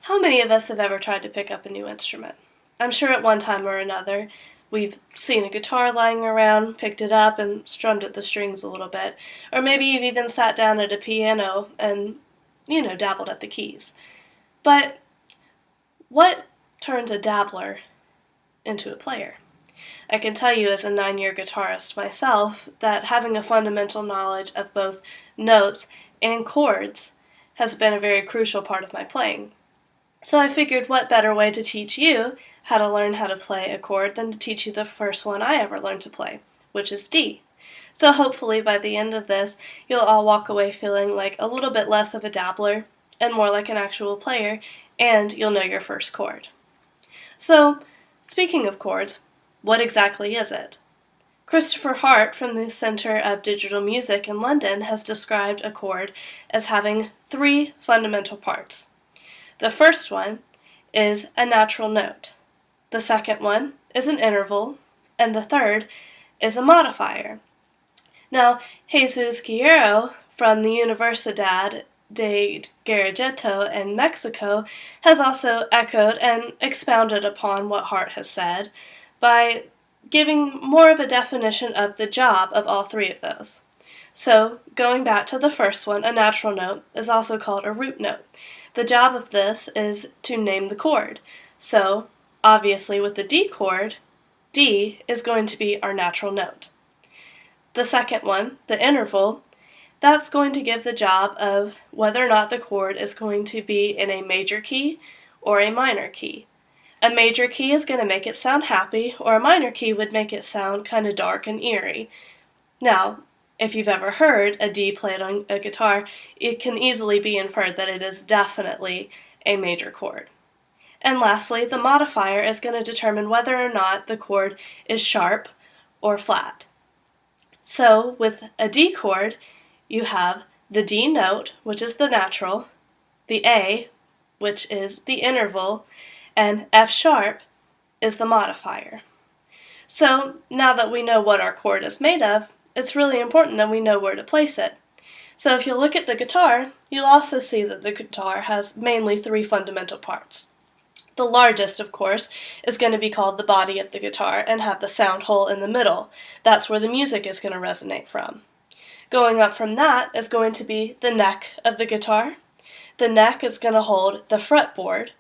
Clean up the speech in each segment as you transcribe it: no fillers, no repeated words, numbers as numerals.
How many of us have ever tried to pick up a new instrument? I'm sure at one time or another we've seen a guitar lying around, picked it up, and strummed at the strings a little bit. Or maybe you've even sat down at a piano and, dabbled at the keys. But what turns a dabbler into a player? I can tell you as a 9-year guitarist myself that having a fundamental knowledge of both notes and chords has been a very crucial part of my playing. So I figured what better way to teach you how to learn how to play a chord than to teach you the first one I ever learned to play, which is D. So hopefully by the end of this, you'll all walk away feeling like a little bit less of a dabbler and more like an actual player, and you'll know your first chord. So, speaking of chords, what exactly is it? Christopher Hart from the Centre of Digital Music in London has described a chord as having 3 fundamental parts. The first one is a natural note. The second one is an interval, and the third is a modifier. Now, Jesus Guerrero from the Universidad de Guerrero in Mexico has also echoed and expounded upon what Hart has said by giving more of a definition of the job of all 3 of those. So, going back to the first one, a natural note is also called a root note. The job of this is to name the chord. So, obviously with the D chord, D is going to be our natural note. The second one, the interval, that's going to give the job of whether or not the chord is going to be in a major key or a minor key. A major key is going to make it sound happy, or a minor key would make it sound kind of dark and eerie. Now, if you've ever heard a D played on a guitar, it can easily be inferred that it is definitely a major chord. And lastly, the modifier is going to determine whether or not the chord is sharp or flat. So, with a D chord, you have the D note, which is the natural, the A, which is the interval, and F sharp is the modifier. So, now that we know what our chord is made of, it's really important that we know where to place it. So if you look at the guitar, you'll also see that the guitar has mainly 3 fundamental parts. The largest, of course, is going to be called the body of the guitar and have the sound hole in the middle. That's where the music is going to resonate from. Going up from that is going to be the neck of the guitar. The neck is going to hold the fretboard,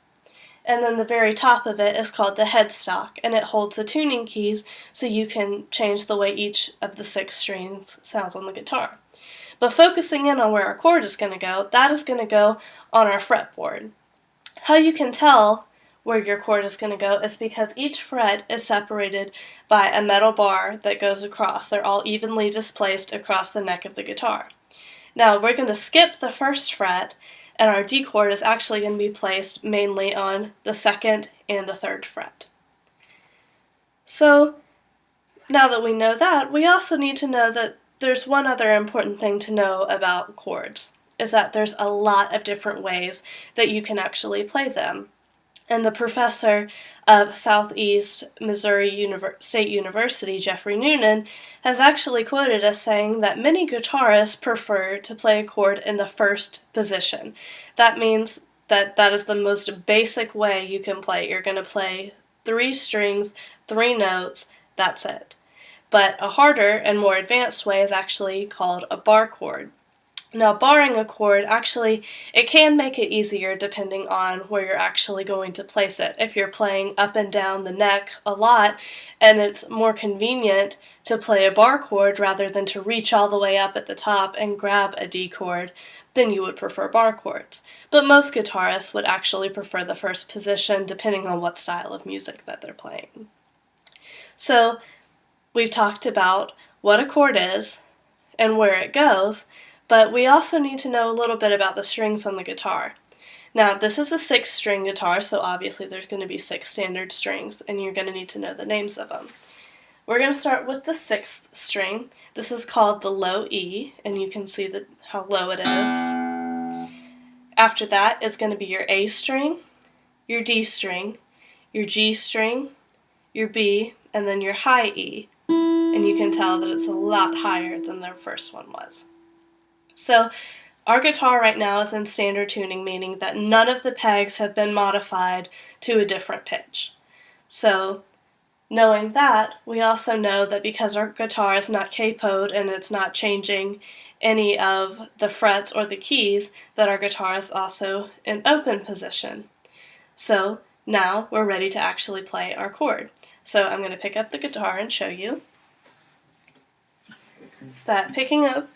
and then the very top of it is called the headstock, and it holds the tuning keys so you can change the way each of the 6 strings sounds on the guitar. But focusing in on where our chord is going to go, that is going to go on our fretboard. How you can tell where your chord is going to go is because each fret is separated by a metal bar that goes across. They're all evenly displaced across the neck of the guitar. Now we're going to skip the first fret, and our D chord is actually going to be placed mainly on the 2nd and the 3rd fret. So, now that we know that, we also need to know that there's one other important thing to know about chords, is that there's a lot of different ways that you can actually play them. And the professor of Southeast Missouri State University, Jeffrey Noonan, has actually quoted as saying that many guitarists prefer to play a chord in the first position. That means that that is the most basic way you can play. You're going to play 3 strings, 3 notes, that's it. But a harder and more advanced way is actually called a bar chord. Now, barring a chord, actually, it can make it easier depending on where you're actually going to place it. If you're playing up and down the neck a lot, and it's more convenient to play a bar chord rather than to reach all the way up at the top and grab a D chord, then you would prefer bar chords. But most guitarists would actually prefer the first position depending on what style of music that they're playing. So, we've talked about what a chord is and where it goes, but we also need to know a little bit about the strings on the guitar. Now, this is a 6-string guitar, so obviously there's going to be 6 standard strings, and you're going to need to know the names of them. We're going to start with the 6th string. This is called the low E, and you can see how low it is. After that is going to be your A string, your D string, your G string, your B, and then your high E. And you can tell that it's a lot higher than their first one was. So Our guitar right now is in standard tuning, meaning that none of the pegs have been modified to a different pitch. So, knowing that, we also know that because our guitar is not capoed and it's not changing any of the frets or the keys, that our guitar is also in open position. So now we're ready to actually play our chord. So I'm going to pick up the guitar and show you that picking up,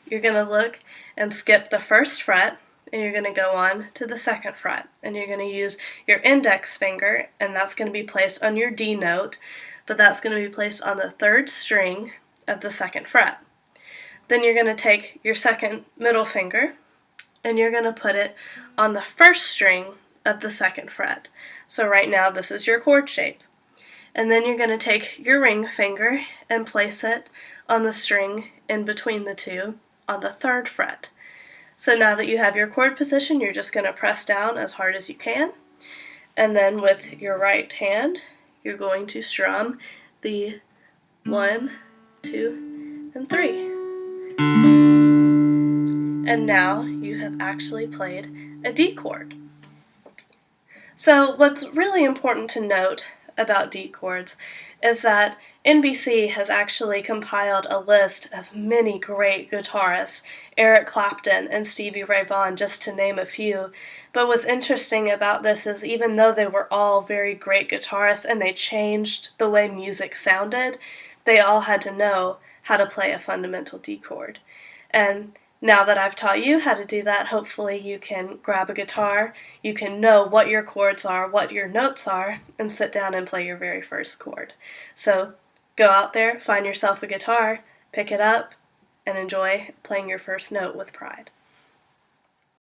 you're going to look and skip the first fret, and you're going to go on to the second fret, and you're going to use your index finger, and that's going to be placed on your D note, but that's going to be placed on the third string of the second fret. Then you're going to take your second middle finger, and you're going to put it on the first string of the second fret. So right now this is your chord shape. And then you're going to take your ring finger and place it on the string in between the two on the third fret. So now that you have your chord position, you're just going to press down as hard as you can. And then with your right hand, you're going to strum the 1, 2, and 3. And now you have actually played a D chord. So what's really important to note about D chords is that NBC has actually compiled a list of many great guitarists, Eric Clapton and Stevie Ray Vaughan, just to name a few. But what's interesting about this is even though they were all very great guitarists and they changed the way music sounded, they all had to know how to play a fundamental D chord. And now that I've taught you how to do that, hopefully you can grab a guitar, you can know what your chords are, what your notes are, and sit down and play your very first chord. So go out there, find yourself a guitar, pick it up, and enjoy playing your first note with pride.